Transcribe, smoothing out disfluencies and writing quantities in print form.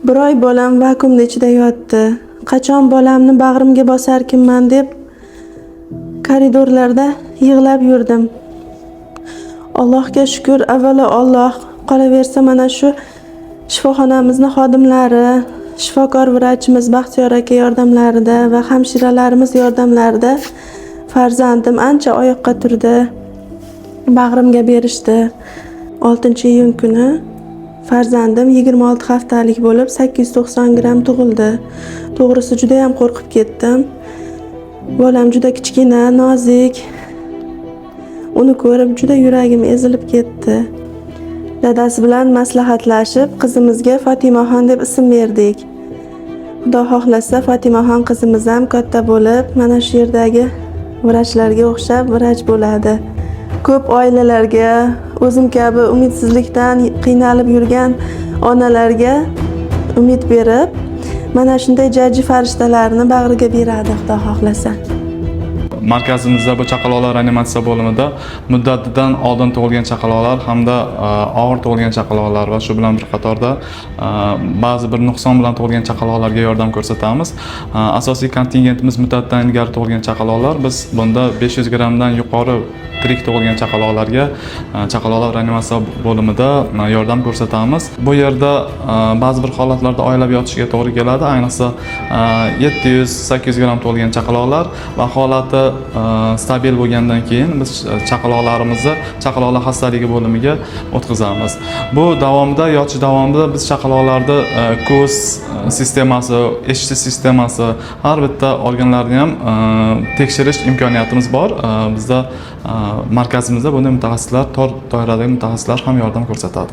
Bir oy bolam vakuumda ichida yotdi. Qachon bolamni bag'rimga bosarkinman deb koridorlarda yig'lab yurdim. Allohga shukr, avvalo Alloh, qolaversa mana shu shifoxonamizni xodimlari, shifokor vrachimiz Baxtiyor aka yordamlarida va hamshiralarimiz yordamlarida farzandim ancha oyoqqa turdi. Bag'rimga berishdi. 6-iyun kuni farzandim 26 haftalik bo'lib 890 gram tug'ildi. To'g'risi juda ham qo'rqib ketdim. Bolam juda kichkina, nozik. Uni ko'rib juda yuragim ezilib ketdi. Dadasi bilan maslahatlashib qizimizga Fotimaxon deb ism berdik. Xudo xohlasa Fotimaxon qizimiz ham katta bo'lib, mana shu yerdagi vrachlarga o'xshab vrach bo'ladi. Ko'p oilalarga, o'zim kabi umidsizlikdan qiynalib yurgan onalarga umid berib, mana shunday jajji farishtalarni bag'riga beradi Xudo xohlasa. Markazimizda bu chaqaloqlar reanimatsiya bo'limida muddatidan oldin tug'ilgan chaqaloqlar hamda og'ir tug'ilgan chaqaloqlar va shu bilan bir qatorda ba'zi bir nuqson bilan tug'ilgan chaqaloqlarga yordam ko'rsatamiz. Asosiy kontingentimiz muddatidan ilgari tug'ilgan chaqaloqlar. Biz bunda 500 grammdan yuqori tirik tug'ilgan chaqaloqlarga chaqaloqlar reanimatsiya bo'limida yordam ko'rsatamiz. Bu yerda ba'zi bir holatlarda oylab yotishga to'g'ri keladi. Ayniqsa 700-800 gram tug'ilgan chaqaloqlar va holati stabil bo'lgandan keyin biz chaqaloqlarimizni chaqaloqlar xastaligi bo'limiga o'tkazamiz. Bu davomida, yotish davomida biz chaqaloqlarda ko'z sistemasi, eshitish sistemasi, har bitta organlarni ham tekshirish imkoniyatimiz bor. Bizda markazimizda bunday mutaxassislar, tor doiradagi mutaxassislar ham yordam ko'rsatadi.